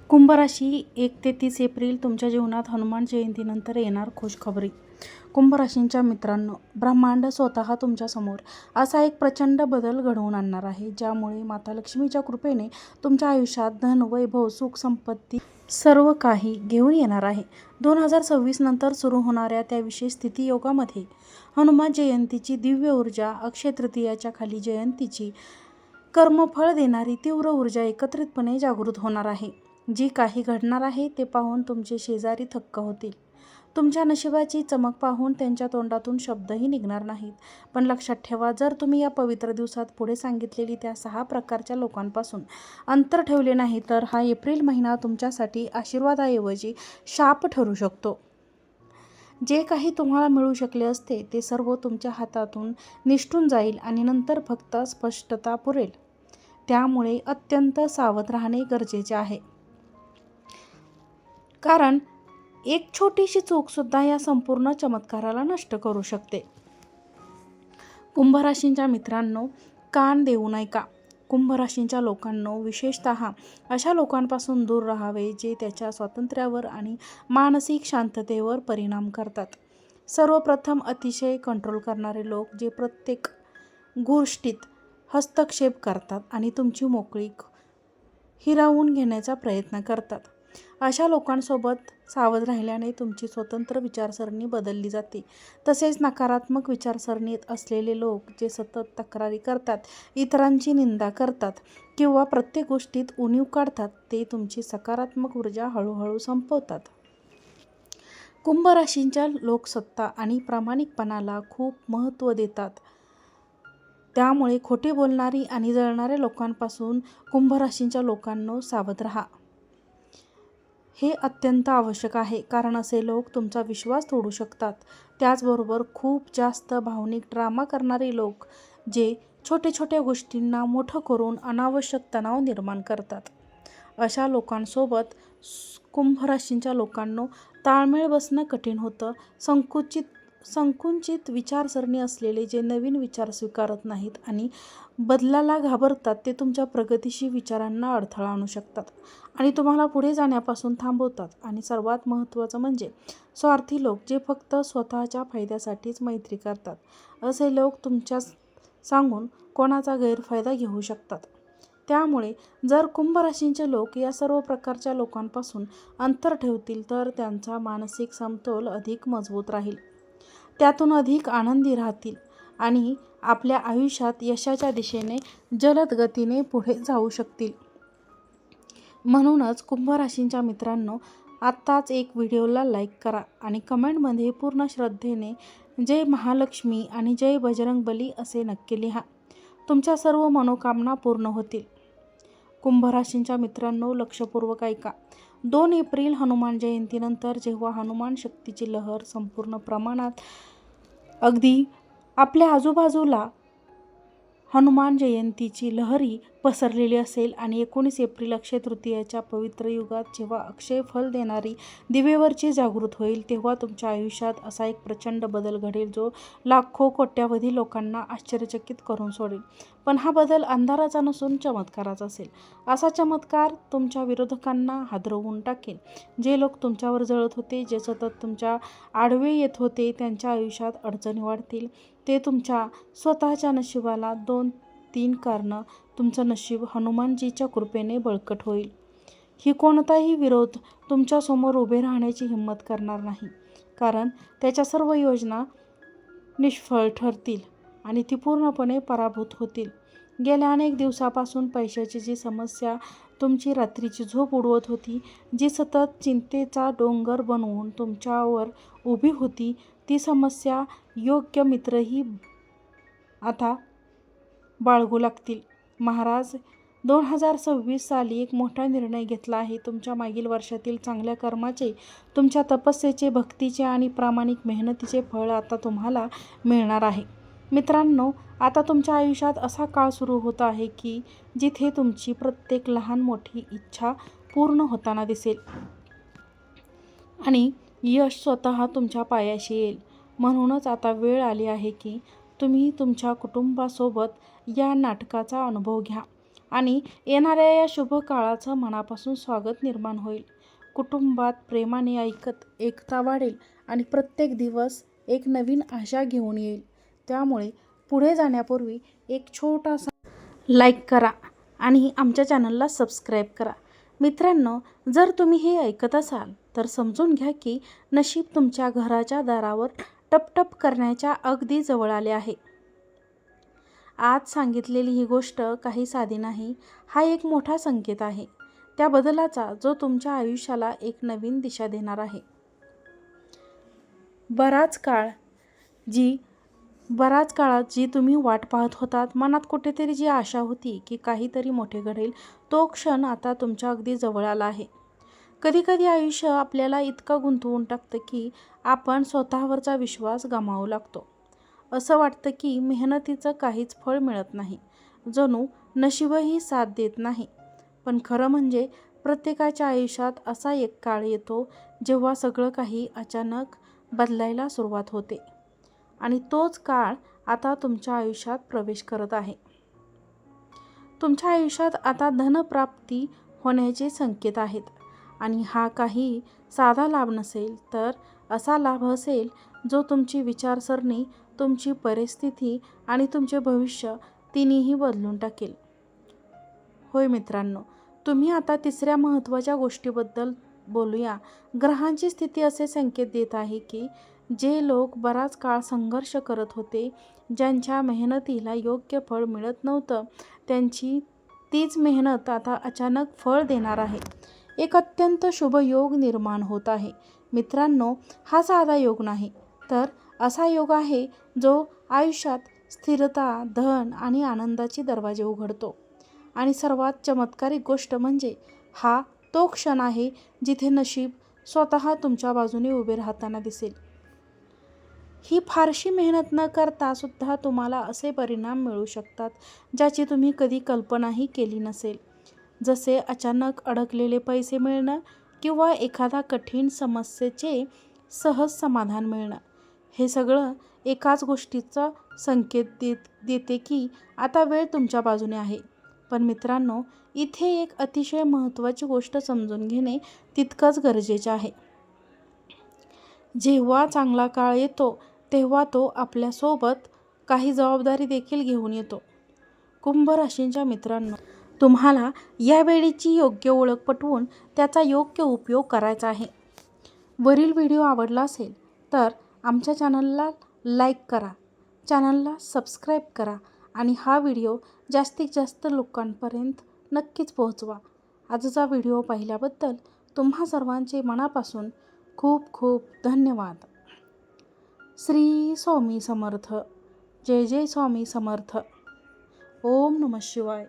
कुंभ राशी 1 ते 30 एप्रिल तुमच्या जीवनात हनुमान जयंतीनंतर येणार खुशखबरी. कुंभ राशींच्या मित्रांनो, ब्रह्मांड स्वतः तुमच्यासमोर असा एक प्रचंड बदल घडवून आणणार आहे, ज्यामुळे माता लक्ष्मीच्या कृपेने तुमच्या आयुष्यात धन, वैभव, सुख, संपत्ती सर्व काही घेऊन येणार आहे. 2026 नंतर सुरू होणाऱ्या त्या विशेष स्थिती योगामध्ये हनुमान जयंतीची दिव्य ऊर्जा, अक्षय तृतीयाच्या खाली जयंतीची कर्मफळ देणारी तीव्र ऊर्जा एकत्रितपणे जागृत होणार आहे. जी काही घडणार आहे ते पाहून तुमचे शेजारी थक्क होतील. तुमच्या नशिबाची चमक पाहून त्यांच्या तोंडातून शब्दही निघणार नाहीत. पण लक्षात ठेवा, जर तुम्ही या पवित्र दिवसात पुढे सांगितलेली त्या 6 प्रकारच्या लोकांपासून अंतर ठेवले नाही, तर हा एप्रिल महिना तुमच्यासाठी आशीर्वादाऐवजी शाप ठरू शकतो. जे काही तुम्हाला मिळू शकले असते ते सर्व तुमच्या हातातून निसटून जाईल आणि नंतर फक्त स्पष्टता पुरेल. त्यामुळे अत्यंत सावध राहणे गरजेचे आहे. कारण एक छोटीशी चूकसुद्धा या संपूर्ण चमत्काराला नष्ट करू शकते. कुंभ राशींच्या मित्रांनो, कान देऊन ऐका. कुंभ राशींच्या लोकांनो, विशेषतः अशा लोकांपासून दूर राहावे जे त्याच्या स्वातंत्र्यावर आणि मानसिक शांततेवर परिणाम करतात. सर्वप्रथम, अतिशय कंट्रोल करणारे लोक जे प्रत्येक गोष्टीत हस्तक्षेप करतात आणि तुमची मोकळीक हिरावून घेण्याचा प्रयत्न करतात. अशा लोकांसोबत सावध राहिल्याने तुमची स्वतंत्र विचारसरणी बदलली जाते. तसेच नकारात्मक विचारसरणीत असलेले लोक जे सतत तक्रारी करतात, इतरांची निंदा करतात किंवा प्रत्येक गोष्टीत उणीव काढतात, ते तुमची सकारात्मक ऊर्जा हळूहळू संपवतात. कुंभ राशींच्या लोक सत्ता आणि प्रामाणिकपणाला खूप महत्त्व देतात. त्यामुळे खोटे बोलणारी आणि जळणाऱ्या लोकांपासून कुंभ राशींच्या लोकांनो सावध राहा. हे अत्यंत आवश्यक आहे, कारण असे लोक तुमचा विश्वास तोडू शकतात. त्याचबरोबर खूप जास्त भावनिक ड्रामा करणारे लोक जे छोट्या छोट्या गोष्टींना मोठं करून अनावश्यक तणाव निर्माण करतात. अशा लोकांसोबत कुंभ राशींच्या लोकांनो ताळमेळ बसणं कठीण होतं. संकुचित विचारसरणी असलेले जे नवीन विचार स्वीकारत नाहीत आणि बदलाला घाबरतात, ते तुमच्या प्रगतिशील विचारांना अडथळा आणू शकतात आणि तुम्हाला पुढे जाण्यापासून थांबवतात. आणि सर्वात महत्त्वाचं म्हणजे स्वार्थी लोक जे फक्त स्वतःच्या फायद्यासाठीच मैत्री करतात. असे लोक तुमच्या सांगून कोणाचा गैरफायदा घेऊ शकतात. त्यामुळे जर कुंभ राशींचे लोक या सर्व प्रकारच्या लोकांपासून अंतर ठेवतील तर त्यांचा मानसिक समतोल अधिक मजबूत राहील. त्यातून अधिक आनंदी राहतील आणि आपल्या आयुष्यात यशाच्या दिशेने जलद गतीने पुढे जाऊ शकतील. म्हणूनच कुंभ राशींच्या मित्रांनो, आत्ताच एक व्हिडिओला लाईक करा आणि कमेंटमध्ये पूर्ण श्रद्धेने जय महालक्ष्मी आणि जय बजरंगबली असे नक्की लिहा. तुमच्या सर्व मनोकामना पूर्ण होतील. कुंभ राशींच्या मित्रांनो, लक्षपूर्वक ऐका. 2 एप्रिल हनुमान जयंतीनंतर जेव्हा हनुमान शक्तीची लहर संपूर्ण प्रमाणात अगदी आपल्या आजूबाजूला हनुमान जयंतीची लहरी पसरलेली असेल आणि 19 एप्रिल अक्षय तृतीयाच्या पवित्र युगात जेव्हा अक्षय फल देणारी दिवेवरची जागृत होईल, तेव्हा तुमच्या आयुष्यात असा एक प्रचंड बदल घडेल जो लाखो कोट्यावधी लोकांना आश्चर्यचकित करून सोडेल. पण हा बदल अंधाराचा नसून चमत्काराचा असेल. असा चमत्कार तुमच्या विरोधकांना हादरवून टाकेल. जे लोक तुमच्यावर जळत होते, जे सतत तुमच्या आडवे येत होते, त्यांच्या आयुष्यात अडचणी वाढतील. ते तुमच्या स्वतःच्या नशिबाला 2-3 कारणं तुमचं नशीब हनुमानजीच्या कृपेने बळकट होईल. ही कोणताही विरोध तुमच्यासमोर उभे राहण्याची हिंमत करणार नाही, कारण त्याच्या सर्व योजना निष्फळ ठरतील आणि ती पूर्णपणे पराभूत होतील. गेल्या अनेक दिवसापासून पैशाची जी समस्या तुमची रात्रीची झोप उडवत होती, जी सतत चिंतेचा डोंगर बनवून तुमच्यावर उभी होती, ती समस्या योग्य मित्रही आता बाळगू लागतील. महाराज 2026 साली एक मोठा निर्णय घेतला आहे. तुमच्या मागील वर्षातील चांगल्या कर्माचे, तुमच्या तपस्येचे, भक्तीचे आणि प्रामाणिक मेहनतीचे फळ आता तुम्हाला मिळणार आहे. मित्रांनो, आता तुमच्या आयुष्यात असा काळ सुरू होत आहे की जिथे तुमची प्रत्येक लहान मोठी इच्छा पूर्ण होताना दिसेल आणि यश स्वतः तुमच्या पायाशी येईल. म्हणूनच आता वेळ आली आहे की तुम्ही तुमच्या कुटुंबासोबत या नाटकाचा अनुभव घ्या. आणि येणाऱ्या या शुभ काळाचं मनापासून स्वागत निर्माण होईल. कुटुंबात प्रेमाने ऐकत एकता वाढेल आणि प्रत्येक दिवस एक नवीन आशा घेऊन येईल. त्यामुळे पुढे जाण्यापूर्वी एक छोटासा लाईक करा आणि आमच्या चॅनलला सबस्क्राईब करा. मित्रांनो, जर तुम्ही हे ऐकत असाल तर समजून घ्या की नशीब तुमच्या घराच्या दारावर टपटप करण्याच्या अगदी जवळ आले आहे. आज सांगितलेली ही गोष्ट काही साधी नाही, हा एक मोठा संकेत आहे त्या बदलाचा जो तुमच्या आयुष्याला एक नवीन दिशा देणार आहे. बराच काळात जी तुम्ही वाट पाहत होतात, मनात कुठेतरी जी आशा होती की काहीतरी मोठे घडेल, तो क्षण आता तुमच्या अगदी जवळ आला आहे. कधीकधी आयुष्य आपल्याला इतकं गुंतवून टाकतं की आपण स्वतःवरचा विश्वास गमावू लागतो. असं वाटतं की मेहनतीचं काहीच फळ मिळत नाही, जणू नशीबही साथ देत नाही. पण खरं म्हणजे प्रत्येकाच्या आयुष्यात असा एक काळ येतो जेव्हा सगळं काही अचानक बदलायला सुरुवात होते आणि तोच काळ आता तुमच्या आयुष्यात प्रवेश करत आहे. तुमच्या आयुष्यात आता धनप्राप्ती होण्याचे संकेत आहेत आणि हा काही साधा लाभ नसेल, तर असा लाभ असेल जो तुमची विचारसरणी, तुमची परिस्थिती आणि तुमचे भविष्य तिन्हीही बदलून टाकेल. होय मित्रांनो, तुम्ही आता तिसऱ्या महत्त्वाच्या गोष्टीबद्दल बोलूया. ग्रहांची स्थिती असे संकेत देत आहे की जे लोक बराच काळ संघर्ष करत होते, ज्यांच्या मेहनतीला योग्य फळ मिळत नव्हतं, त्यांची तीच मेहनत आता अचानक फळ देणार आहे. एक अत्यंत शुभ योग निर्माण होत आहे. मित्रांनो, हा साधा योग नाही, तर असा योग आहे जो आयुष्यात स्थिरता, धन आणि आनंदाचे दरवाजे उघडतो. आणि सर्वात चमत्कारिक गोष्ट म्हणजे हा तो क्षण आहे जिथे नशीब स्वतः तुमच्या बाजूने उभे राहताना दिसेल. ही फारशी मेहनत न करता सुद्धा तुम्हाला असे परिणाम मिळू शकतात ज्याची तुम्ही कधी कल्पनाही केली नसेल, जसे अचानक अडकलेले पैसे मिळणं किंवा एखादा कठीण समस्येचे सहज समाधान मिळणं. हे सगळं एकाच गोष्टीचा संकेत देते की आता वेळ तुमच्या बाजूने आहे. पण मित्रांनो, इथे एक अतिशय महत्त्वाची गोष्ट समजून घेणे तितकंच गरजेचे आहे. जेव्हा चांगला काळ येतो तेव्हा तो आपल्यासोबत काही जबाबदारी देखील घेऊन येतो. कुंभ राशींच्या मित्रांनो, तुम्हाला या वेळेची योग्य ओळख पटवून त्याचा योग्य उपयोग करायचा आहे. वरील व्हिडिओ आवडला असेल तर आमच्या चॅनलला लाईक करा, चॅनलला सबस्क्राईब करा आणि हा व्हिडिओ जास्तीत जास्त लोकांपर्यंत नक्कीच पोहोचवा. आजचा व्हिडिओ पाहिल्याबद्दल तुम्हा सर्वांचे मनापासून खूप खूप धन्यवाद. श्री स्वामी समर्थ. जय जय स्वामी समर्थ. ओम नमः शिवाय.